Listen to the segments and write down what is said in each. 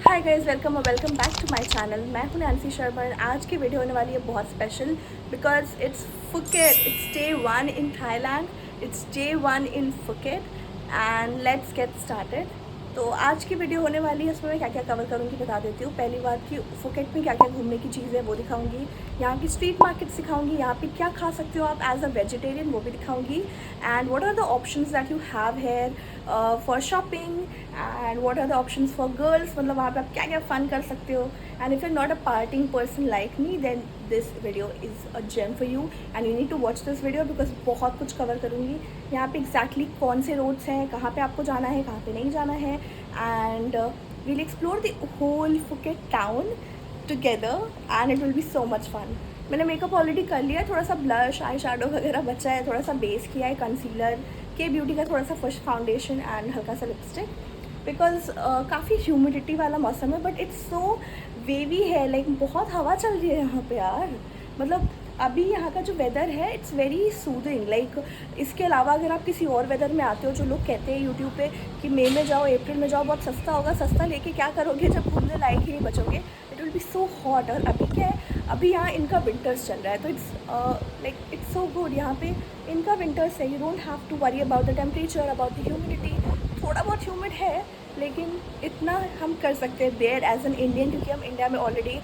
Hi guys, welcome back to my channel. मैं हूं Nancy Sharma. आज की वीडियो होने वाली है बहुत special because it's Phuket. It's day 1 in Thailand, it's day 1 in Phuket and let's get started. तो आज की वीडियो होने वाली है, उसमें मैं क्या क्या कवर करूँगी बता देती हूँ। पहली बात कि फुकेट में क्या क्या घूमने की चीज़ें वो दिखाऊंगी, यहाँ की स्ट्रीट मार्केट सिखाऊंगी, यहाँ पे क्या खा सकते हो आप एज अ वेजिटेरियन वो भी दिखाऊंगी, and what are the options that you have here for shopping and what are the options for girls. मतलब वहाँ पे आप क्या क्या फ़न कर सकते हो। And if you not a partying person like me then this video is a gem for you and you need to watch this video because बहुत कुछ कवर करूँगी। यहाँ पे एग्जैक्टली कौन से रोड्स हैं, कहाँ पे आपको जाना है, कहाँ पे नहीं जाना है, and we'll explore the whole Phuket town together and it will be so much fun. मैंने मेकअप ऑलरेडी कर लिया है, थोड़ा सा ब्लश आई शेडो वगैरह बचा है, थोड़ा सा बेस किया है, कंसीलर के ब्यूटी का थोड़ा सा फर्स्ट फाउंडेशन एंड हल्का सा लिपस्टिक बिकॉज काफ़ी ह्यूमिडिटी वाला मौसम है बट इट्स सो वेवी है, लाइक बहुत हवा चल रही है यहाँ पे यार। मतलब अभी यहाँ का जो वेदर है इट्स वेरी सूदिंग। लाइक इसके अलावा अगर आप किसी और वेदर में आते हो, जो लोग कहते हैं यूट्यूब पे कि मई में जाओ, अप्रैल में जाओ, बहुत सस्ता होगा, सस्ता लेके क्या करोगे जब घूमने लायक ही नहीं बचोगे। It will be so hot. और अभी क्या है, अभी यहाँ इनका विंटर्स चल रहा है तो it's like it's so good. यहाँ पे इनका विंटर्स है, you don't have to worry about the temperature, about the humidity. थोड़ा बहुत ह्यूमिड है लेकिन इतना हम कर सकते हैं बेयर एज एन इंडियन, क्योंकि हम इंडिया में ऑलरेडी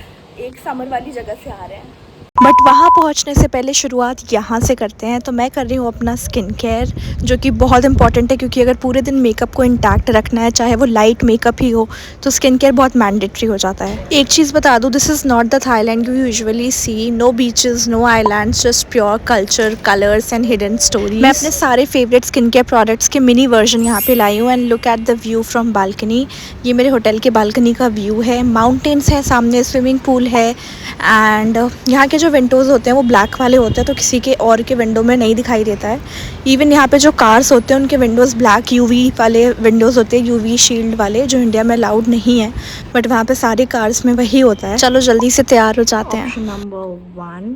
एक समर वाली जगह से आ रहे हैं। बट वहाँ पहुँचने से पहले शुरुआत यहाँ से करते हैं। तो मैं कर रही हूँ अपना स्किन केयर, जो कि बहुत इंपॉर्टेंट है, क्योंकि अगर पूरे दिन मेकअप को इंटैक्ट रखना है, चाहे वो लाइट मेकअप ही हो, तो स्किन केयर बहुत मैंडेटरी हो जाता है। एक चीज़ बता दूँ, this is not the Thailand you usually see. No beaches, no islands, just pure culture, colours and hidden stories. मैं अपने सारे फेवरेट स्किन केयर प्रोडक्ट्स के मिनी वर्जन यहाँ पे लाई हूँ। And look at the view from balcony. ये मेरे होटल के बालकनी का व्यू है। माउंटेन्स है सामने, स्विमिंग पूल है, एंड यहाँ के जो विंडोज़ होते हैं वो ब्लैक वाले होते हैं, तो किसी के और के विंडो में नहीं दिखाई देता है। इवन यहाँ पे जो कार्स होते हैं उनके विंडोज़ ब्लैक यूवी वाले विंडोज़ होते हैं, यूवी शील्ड वाले, जो इंडिया में अलाउड नहीं है, बट वहाँ पे सारी कार्स में वही होता है। चलो जल्दी से तैयार हो जाते हैं। Option number 1,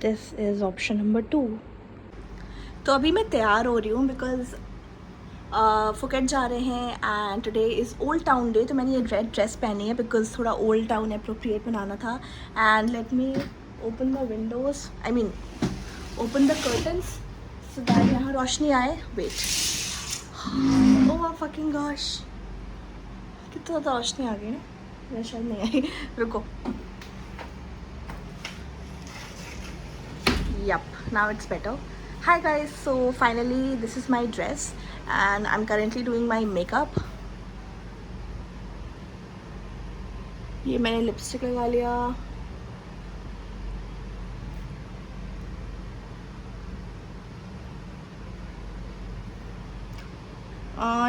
this is option number 2। तो अभी मैं तैयार हो रही हूँ बिकॉज फुकेट जा रहे हैं and today is old town day. तो मैंने ये रेड ड्रेस पहनी है बिकॉज थोड़ा ओल्ड टाउन अप्रोप्रिएट बनाना था। And let me open the Windows, I mean open the curtains so that यहाँ रोशनी आए। वेट, ओह फकिंग गॉश, कितना ज़्यादा रोशनी आ गई ना, मैं शायद नहीं आई। रुको, yep, now it's better. Hi guys, so finally this is my dress and I'm currently doing my makeup. ये मैंने लिपस्टिक लगा लिया,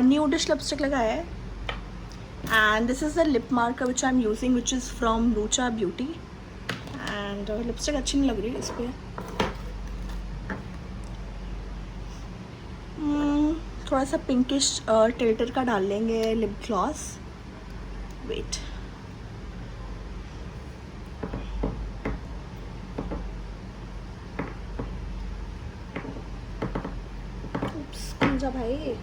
न्यूडिश लिपस्टिक लगाया है, and this is the lip marker which I'm using which is from Lucha Beauty and lipstick अच्छी नहीं लग रही इस पर। थोड़ा सा पिंकिश टिल्टर का डाल लेंगे लिप ग्लॉस। वेट, खुल जा भाई,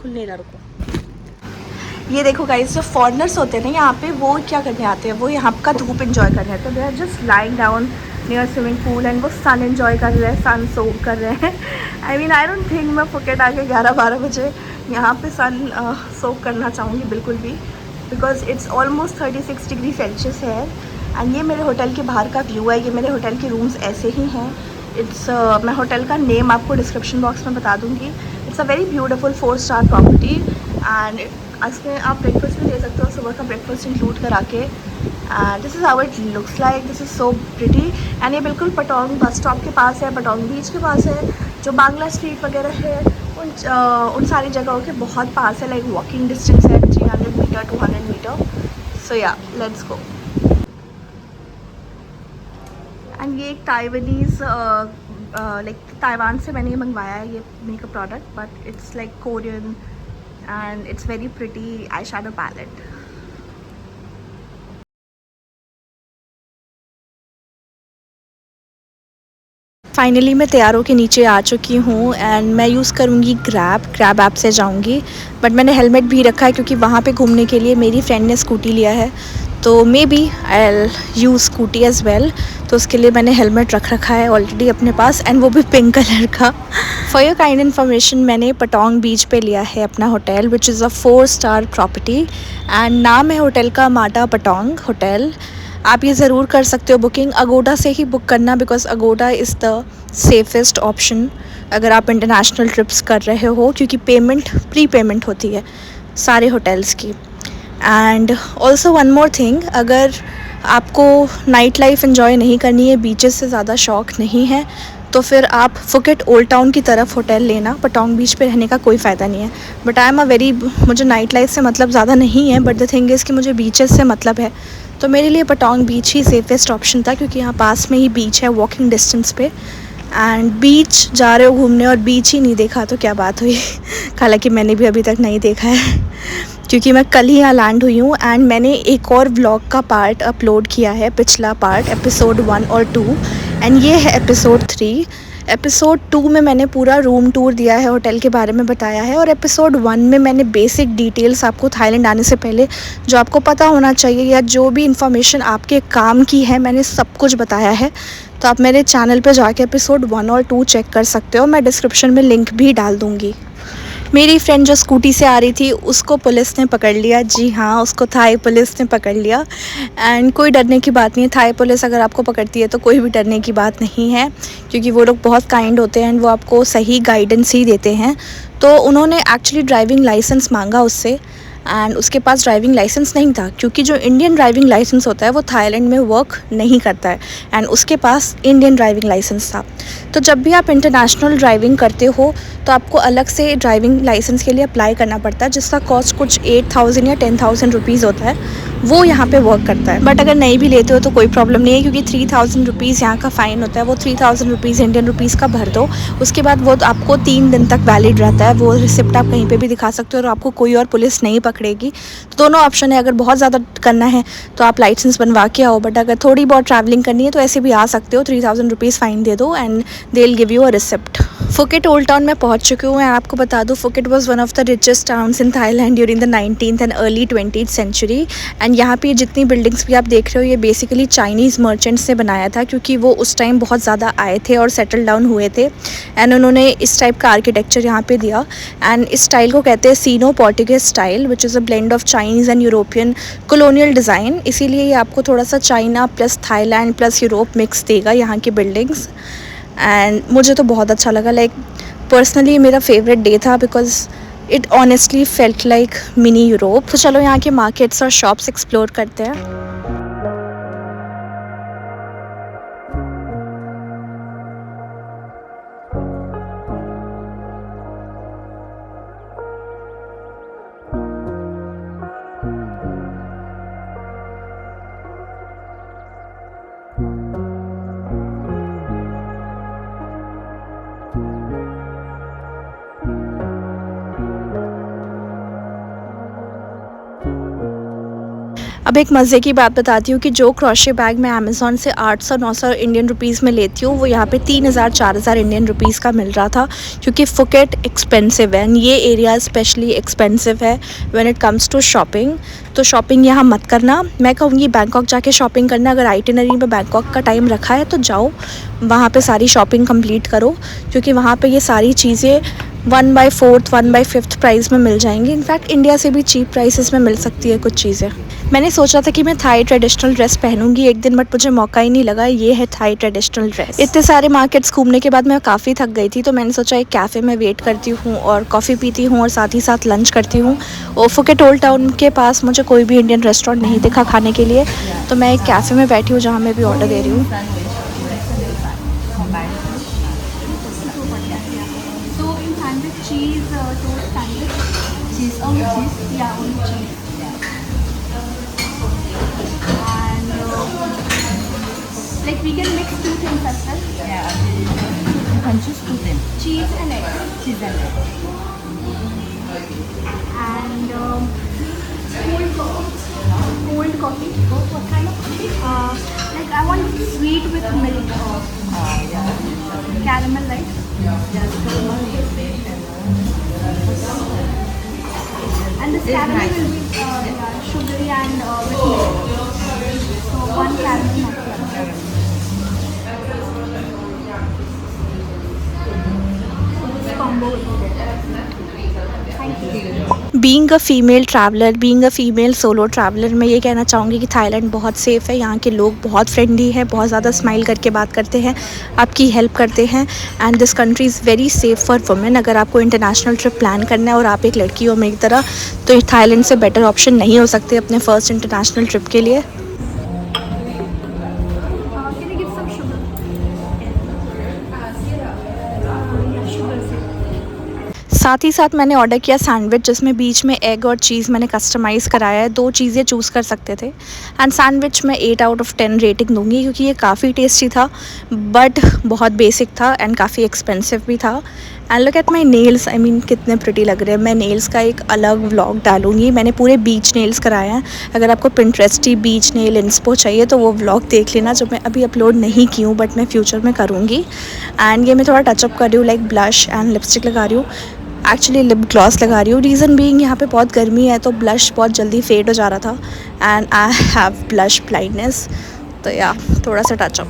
खुल नहीं रहा, रुको। ये देखो गाइस, जो फॉरेनर्स होते हैं ना यहाँ पे, वो क्या करने आते हैं, वो यहाँ का धूप एंजॉय करने आते हैं। They are just lying down near swimming pool and वो सन एंजॉय कर रहे हैं, सन सोक कर रहे हैं। I mean I don't think मैं फुकेट आके 11-12 बजे यहाँ पे सन सोक करना चाहूँगी बिल्कुल भी, because it's almost 36 degree Celsius है। एंड ये मेरे होटल के बाहर का व्यू है। ये मेरे होटल के रूम्स ऐसे ही हैं। इट्स मैं होटल का नेम आपको डिस्क्रिप्शन बॉक्स में बता दूँगी। It's a very beautiful 4-स्टार property and इसमें आप ब्रेकफास्ट भी ले सकते हो, सुबह का ब्रेकफास्ट इंक्लूड करा के। And this is how it looks like, this is so pretty. And ये बिल्कुल पटोंग बस स्टॉप के पास है, पटोंग बीच के पास है, जो बांग्ला स्ट्रीट वगैरह है उन सारी जगहों के बहुत पास है। लाइक वॉकिंग डिस्टेंस है 300 मीटर 200 मीटर। सो या लेट्स गो। एंड ये एक ताइवानीज़ लाइक ताइवान से मैंने ये मंगवाया है ये makeup product, but it's like Korean and it's very pretty eyeshadow palette. Finally मैं तैयार होकर नीचे आ चुकी हूँ एंड मैं यूज़ करूँगी ग्रैब ऐप से जाऊँगी। बट मैंने हेलमेट भी रखा है क्योंकि वहाँ पे घूमने के लिए मेरी फ्रेंड ने स्कूटी लिया है, तो maybe I use scooty as well. तो उसके लिए मैंने हेलमेट रख रखा है ऑलरेडी अपने पास, एंड वो भी पिंक कलर का। फॉर योर काइंड इन्फॉर्मेशन, मैंने पटोंग बीच पे लिया है अपना hotel, which is a 4 star property, and नाम है होटल का माटा पटोंग होटल। आप ये ज़रूर कर सकते हो बुकिंग अगोडा से ही बुक करना, because Agoda is the safest option अगर आप इंटरनेशनल ट्रिप्स कर रहे हो, क्योंकि पेमेंट प्री पेमेंट होती है सारे होटल्स की। And also one more thing, अगर आपको नाइट लाइफ इन्जॉय नहीं करनी है, बीचेस से ज़्यादा शौक नहीं है, तो फिर आप फुकेट ओल्ड टाउन की तरफ होटल लेना। पटोंग बीच पे रहने का कोई फ़ायदा नहीं है। But I am a very, मुझे नाइट लाइफ से मतलब ज़्यादा नहीं है, बट द थिंग इज़ कि मुझे बीचेस से मतलब है, तो मेरे लिए पटोंग बीच ही सेफेस्ट ऑप्शन था, क्योंकि यहाँ पास में ही बीच है वॉकिंग डिस्टेंस पे। एंड बीच जा रहे हो घूमने और बीच ही नहीं देखा तो क्या बात हुई। हालांकि मैंने भी अभी तक नहीं देखा है क्योंकि मैं कल ही यहाँ लैंड हुई हूँ। एंड मैंने एक और व्लॉग का पार्ट अपलोड किया है, पिछला पार्ट एपिसोड 1 और 2, एंड ये है एपिसोड 3। एपिसोड 2 में मैंने पूरा रूम टूर दिया है, होटल के बारे में बताया है, और एपिसोड 1 में मैंने बेसिक डिटेल्स आपको थाईलैंड आने से पहले जो आपको पता होना चाहिए या जो भी इंफॉर्मेशन आपके काम की है, मैंने सब कुछ बताया है। तो आप मेरे चैनल पे जाके एपिसोड 1 और 2 चेक कर सकते हो, मैं डिस्क्रिप्शन में लिंक भी डाल दूँगी। मेरी फ्रेंड जो स्कूटी से आ रही थी उसको पुलिस ने पकड़ लिया। जी हाँ, उसको थाई पुलिस ने पकड़ लिया। एंड कोई डरने की बात नहीं है, थाई पुलिस अगर आपको पकड़ती है तो कोई भी डरने की बात नहीं है, क्योंकि वो लोग बहुत काइंड होते हैं, वो आपको सही गाइडेंस ही देते हैं। तो उन्होंने एक्चुअली ड्राइविंग लाइसेंस मांगा उससे, एंड उसके पास ड्राइविंग लाइसेंस नहीं था, क्योंकि जो इंडियन ड्राइविंग लाइसेंस होता है वो थाईलैंड में वर्क नहीं करता है, एंड उसके पास इंडियन ड्राइविंग लाइसेंस था। तो जब भी आप इंटरनेशनल ड्राइविंग करते हो तो आपको अलग से ड्राइविंग लाइसेंस के लिए अप्लाई करना पड़ता है, जिसका कॉस्ट कुछ 8,000 या 10,000 रुपीज़ होता है, वो यहाँ पे वर्क करता है। बट अगर नहीं भी लेते हो तो कोई प्रॉब्लम नहीं है, क्योंकि 3,000 रुपीज़ यहाँ का फ़ाइन होता है, वो 3,000 रुपीज़ इंडियन रुपीज़ का भर दो। उसके बाद वो आपको 3 दिन तक वैलिड रहता है, वो रिसिप्ट आप कहीं पे भी दिखा सकते हो और आपको कोई और पुलिस नहीं पकड़ेगी। तो दोनों ऑप्शन है, अगर बहुत ज़्यादा करना है तो आप लाइसेंस बनवा के आओ, बट अगर थोड़ी बहुत ट्रैवलिंग करनी है तो ऐसे भी आ सकते हो, 3,000 रुपीज़ फ़ाइन दे दो and they will give you a receipt. Phuket old town में पहुंच चुकी हूँ। मैं आपको बता दूँ, Phuket was one of the richest towns in Thailand during the 19th and early 20th century. And यहाँ पे जितनी बिल्डिंग्स भी आप देख रहे हो, ये बेसिकली चाइनीज़ मर्चेंट्स ने बनाया था, क्योंकि वो उस टाइम बहुत ज़्यादा आए थे और सेटल डाउन हुए थे, एंड उन्होंने इस टाइप का आर्किटेक्चर यहाँ पे दिया। एंड इस स्टाइल को कहते हैं Sino Portuguese style, which is a blend of Chinese and European colonial design. इसीलिए ये आपको थोड़ा सा China plus Thailand plus Europe mix देगा यहाँ की बिल्डिंग्स। एंड मुझे तो बहुत अच्छा लगा, लाइक पर्सनली मेरा फेवरेट डे था, because it honestly felt like mini Europe. तो चलो यहाँ के मार्केट्स और शॉप्स एक्सप्लोर करते हैं। अब एक मज़े की बात बताती हूँ कि जो क्रोशे बैग मैं अमेज़ॉन से 800-900 इंडियन रुपीज़ में लेती हूँ, वो यहाँ पे 3,000-4,000 इंडियन रुपीज़ का मिल रहा था, क्योंकि फुकेट एक्सपेंसिव है एंड ये एरिया स्पेशली एक्सपेंसिव है when it comes to shopping. तो शॉपिंग यहाँ मत करना, मैं कहूँगी बैंकॉक जाके शॉपिंग करना। अगर आइटिनरी में बैंकॉक का टाइम रखा है तो जाओ, वहाँ पे सारी शॉपिंग कंप्लीट करो, क्योंकि वहाँ पे ये सारी चीज़ें 1/4 1/5 प्राइस में मिल जाएंगी। इनफैक्ट इंडिया से भी चीप प्राइसेस में मिल सकती है कुछ चीज़ें। मैंने सोचा था कि मैं थाई ट्रेडिशनल ड्रेस पहनूंगी एक दिन, बट मुझे मौका ही नहीं लगा। ये है थाई ट्रेडिशनल ड्रेस। इतने सारे मार्केट्स घूमने के बाद मैं काफ़ी थक गई थी, तो मैंने सोचा एक कैफ़े में वेट करती हूँ और कॉफ़ी पीती हूँ और साथ ही साथ लंच करती हूँ। और फुकेट ओल्ड टाउन के पास मुझे कोई भी इंडियन रेस्टोरेंट नहीं दिखा खाने के लिए, तो मैं एक कैफ़े में बैठी हूँ जहाँ मैं भी ऑर्डर दे रही हूँ। Like we can mix 2 things as well. Yeah, you can choose 2 things. Cheese and egg. Cheese and egg. And cold coffee. Cold coffee. What kind of coffee? Like I want sweet with milk. Yeah. caramel, right? And this caramel will be sugary and with milk. So one caramel macchiato. So this combo will be there. Thank you. Being a female traveller, being a female solo traveller, मैं ये कहना चाहूँगी कि Thailand बहुत safe है। यहाँ के लोग बहुत फ्रेंडली हैं, बहुत ज़्यादा स्माइल करके बात करते हैं, आपकी हेल्प करते हैं। And this country is very safe for women. अगर आपको इंटरनेशनल ट्रिप प्लान करना है और आप एक लड़की हो मेरी तरह, तो थाईलैंड से बेटर ऑप्शन नहीं हो सकते अपने फ़र्स्ट इंटरनेशनल ट्रिप के लिए। Can you give some sugar? Yeah, sugar. साथ ही साथ मैंने ऑर्डर किया सैंडविच, जिसमें बीच में एग और चीज़ मैंने कस्टमाइज़ कराया है। 2 चीज़ें चूज़ कर सकते थे। एंड सैंडविच मैं 8 आउट ऑफ 10 रेटिंग दूंगी, क्योंकि ये काफ़ी टेस्टी था बट बहुत बेसिक था एंड काफ़ी एक्सपेंसिव भी था। And look at my nails, I mean कितने प्रिटी लग रहे हैं। मैं नेल्स का एक अलग व्लॉग डालूंगी। मैंने पूरे बीच नेल्स कराए हैं। अगर आपको पिंटरेस्टी बीच नेल इंस्पो चाहिए तो वो व्लॉग देख लेना, जो मैं अभी अपलोड नहीं की हूँ बट मैं फ्यूचर में करूँगी। एंड ये मैं थोड़ा टचअप कर रही हूँ, लाइक ब्लश एंड लिपस्टिक लगा रही हूँ। एक्चुअली लिप ग्लॉस लगा रही हूँ। रीज़न बीइंग यहाँ पे बहुत गर्मी है, तो ब्लश बहुत जल्दी फेड हो जा रहा था and I have blush blindness, तो या थोड़ा सा touch-up.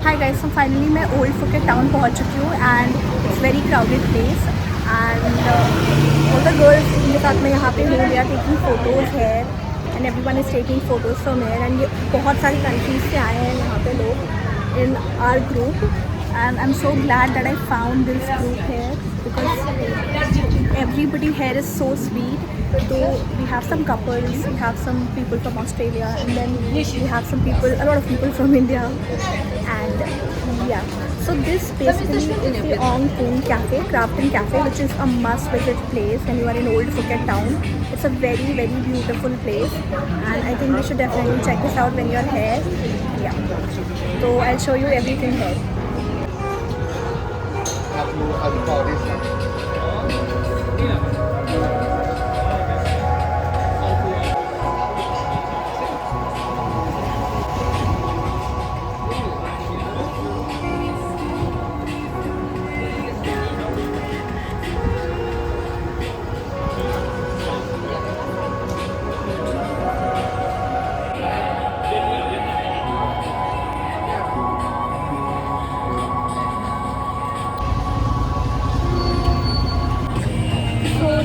Hi guys, so finally मैं ओल्ड फुकेट टाउन पहुंच चुकी हूँ and it's very crowded place and all the girls जिनके साथ मैं यहाँ पे हूँ, दे आर टेकिंग फोटोज़ है and everyone is taking photos from here. And ये बहुत सारी कंट्रीज से आए हैं यहाँ पे लोग in our group and I am so glad that I found this group here because everybody here is so sweet. So we have some couples, we have some people from Australia, and then we have some people, a lot of people from India, and yeah. So this basically is the Ong Koon Cafe, Crafting Cafe, which is a must-visit place when you are in Old Phuket town. It's a very, very beautiful place, and I think you should definitely check this out when you are here. Yeah. So I'll show you everything here.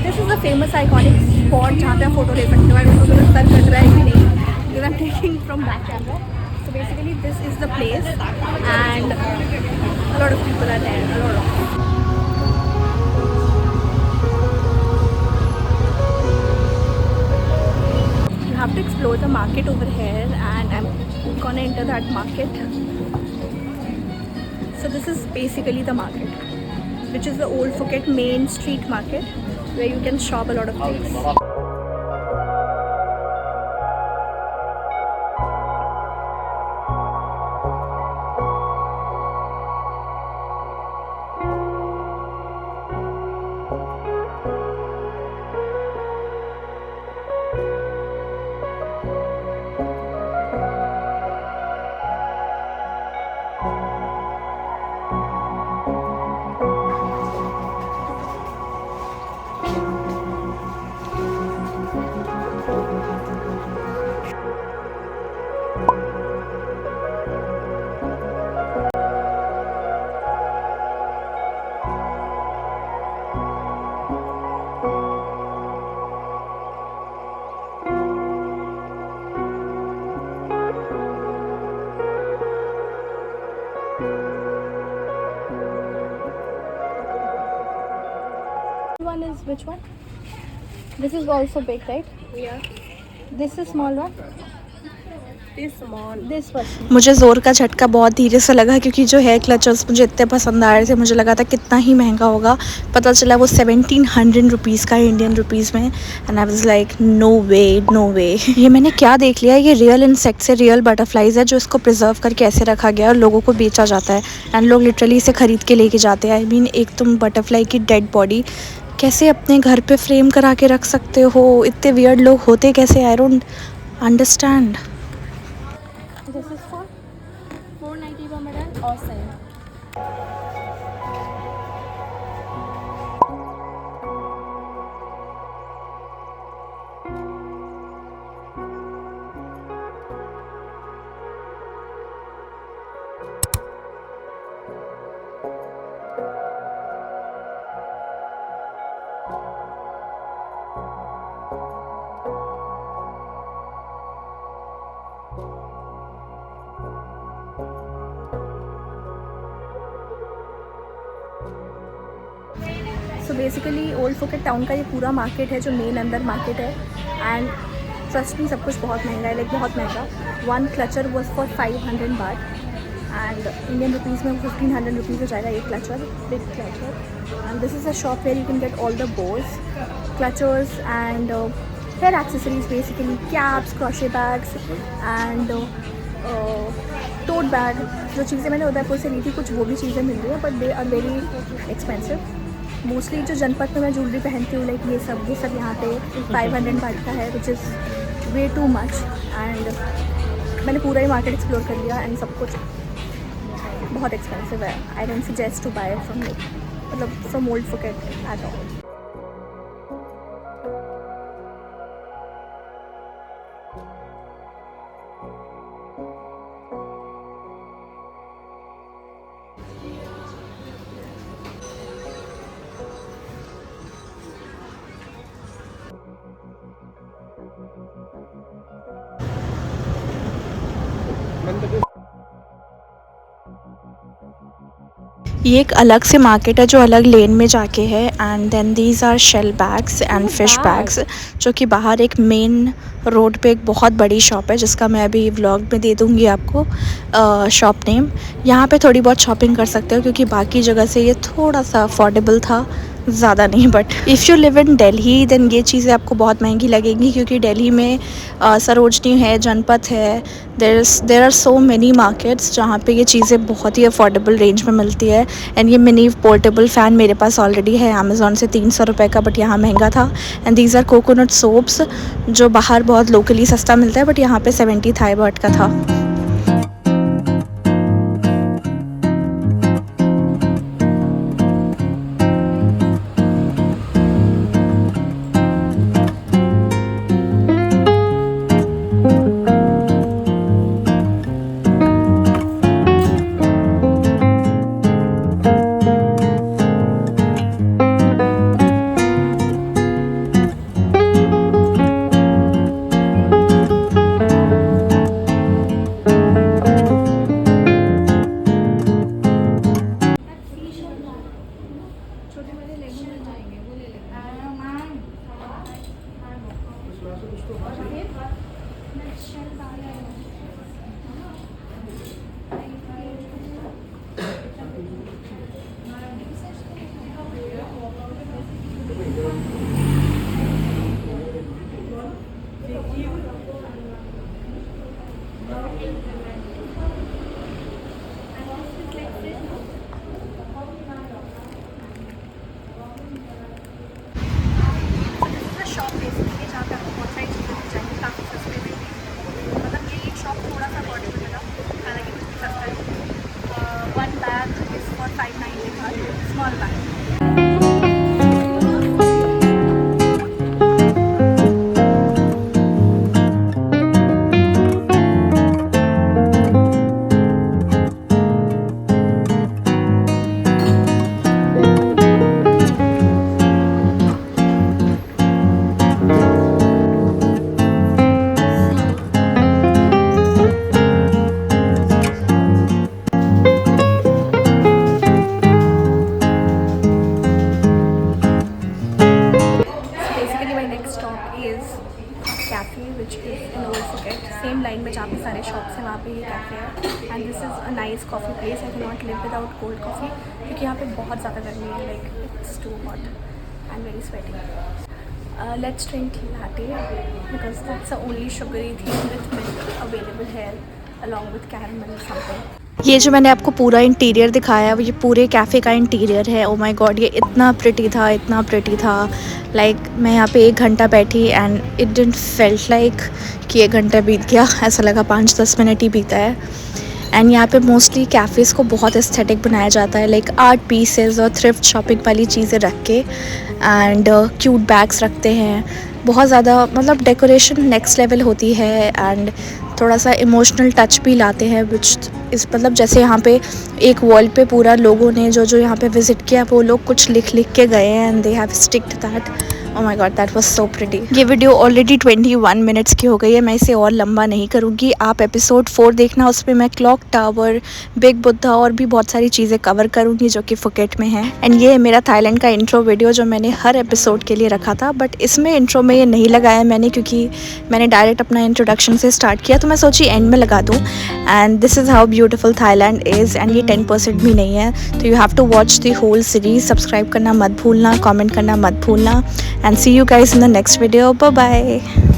This is the famous iconic spot जहाँ पे आप photo ले सकते हो। I don't know मेरा sir cut रहा है कि नहीं, because I'm taking from back camera. So basically this is the place and a lot of people are there. A lot of. You have to explore the market over here and I'm gonna enter that market. So this is basically the market, which is the Old Phuket main street market, where you can shop a lot of things. is which one? This is also big, right? Yeah. This is small one. This small. This one. मुझे ज़ोर का झटका बहुत धीरे से लगा क्योंकि जो हेयर क्लचर्स मुझे इतने पसंद आ रहे थे, मुझे लगा था कितना ही महंगा होगा, पता चला वो 1700 रुपीज़ का इंडियन रुपीज़ में. And I was like no way no way. ये मैंने क्या देख लिया, ये रियल इंसेक्ट्स है, रियल बटरफ्लाइज है जो इसको प्रिजर्व करके ऐसे रखा गया और लोगों को बेचा जाता है. एंड लोग लिटरली इसे ख़रीद के लेके जाते हैं. आई मीन एक तुम बटरफ्लाई की डेड बॉडी कैसे अपने घर पे फ्रेम करा के रख सकते हो? इतने वियर्ड लोग होते कैसे? I don't understand. This is for 490 per meter or same. So basically old Phuket town का ये पूरा मार्केट है जो मेन अंदर मार्केट है. एंड ट्रस्ट मी सब कुछ बहुत महंगा है, लाइक बहुत महंगा. वन क्लचर वॉज फॉर 500 बाट एंड इंडियन रुपीज़ में 1500 रुपीज़ हो जाएगा एक clutcher, big clutcher. And this is a shop where you can get all the bows, clutchers and hair accessories, basically caps, crochet bags and tote bag. जो चीज़ें मैंने उदयपुर से ली थी कुछ वो भी चीज़ें मिल रही हैं but they are very expensive. Mostly जो जनपद में मैं ज्वेलरी पहनती हूँ, लाइक ये सब यहाँ पे 500 बाट का है, which is way too much. And मैंने पूरा ही मार्केट एक्सप्लोर कर लिया एंड सब कुछ बहुत एक्सपेंसिव है. I don't suggest to buy from मतलब from old Phuket at all. ये एक अलग से मार्केट है जो अलग लेन में जाके है. And then these are shell bags and fish bags जो कि बाहर एक मेन रोड पे एक बहुत बड़ी शॉप है जिसका मैं अभी व्लॉग में दे दूँगी आपको शॉप नेम. यहाँ पे थोड़ी बहुत शॉपिंग कर सकते हो क्योंकि बाकी जगह से ये थोड़ा सा अफोर्डेबल था, ज़्यादा नहीं. But if you live in Delhi then ये चीज़ें आपको बहुत महंगी लगेंगी क्योंकि दिल्ली में सरोजनी है, जनपथ है, there are so many markets जहाँ पे ये चीज़ें बहुत ही अफोर्डेबल रेंज में मिलती है. एंड ये मिनी पोर्टेबल फ़ैन मेरे पास ऑलरेडी है अमेज़ॉन से 300 रुपये का, बट यहाँ महंगा था. And these are coconut soaps जो बाहर बहुत लोकली सस्ता मिलता है बट यहाँ पे 70 थाई बाट का था. A nice coffee place. I can not live without cold coffee क्योंकि यहाँ पे बहुत ज़्यादा गर्मी है. Like it's too hot and very sweaty. Let's drink latte because that's the only sugary thing with milk available here along with caramel or something. ये जो मैंने आपको पूरा इंटीरियर दिखाया है, ये पूरे कैफ़े का इंटीरियर है. ओ माय गॉड, ये इतना प्रिटी था, इतना प्रिटी था. लाइक मैं यहाँ पे 1 घंटा बैठी and it didn't felt like कि 1 घंटा बीत गया. ऐसा लगा 5-10 मिनट ही बीता है. एंड यहाँ पे मोस्टली कैफ़ेज़ को बहुत एस्थेटिक बनाया जाता है, लाइक आर्ट पीसेस और थ्रिफ्ट शॉपिंग वाली चीज़ें रख के एंड क्यूट बैग्स रखते हैं. बहुत ज़्यादा मतलब डेकोरेशन नेक्स्ट लेवल होती है एंड थोड़ा सा इमोशनल टच भी लाते हैं विच इस मतलब जैसे यहाँ पे एक वॉल पे पूरा लोगों ने जो यहाँ पे विज़िट किया वो लोग कुछ लिख के गए हैं and they have sticked that. Oh my God, that was so pretty. ये वीडियो ऑलरेडी 21 मिनट्स की हो गई है. मैं इसे और लंबा नहीं करूँगी. आप एपिसोड 4 देखना, उसमें मैं क्लॉक टावर, बिग बुद्धा और भी बहुत सारी चीज़ें कवर करूँगी जो कि फुकेट में है. एंड ये है मेरा थाईलैंड का इंट्रो वीडियो जो मैंने हर एपिसोड के लिए रखा था, बट इसमें इंट्रो में ये नहीं लगाया मैंने क्योंकि मैंने डायरेक्ट अपना इंट्रोडक्शन से स्टार्ट किया, तो मैं सोची एंड में लगा दूँ. And this is how beautiful Thailand is. And ये 10% भी नहीं है, तो you have to watch the whole series. Subscribe करना मत भूलना, कॉमेंट करना मत भूलना. And see you guys in the next video. Bye bye.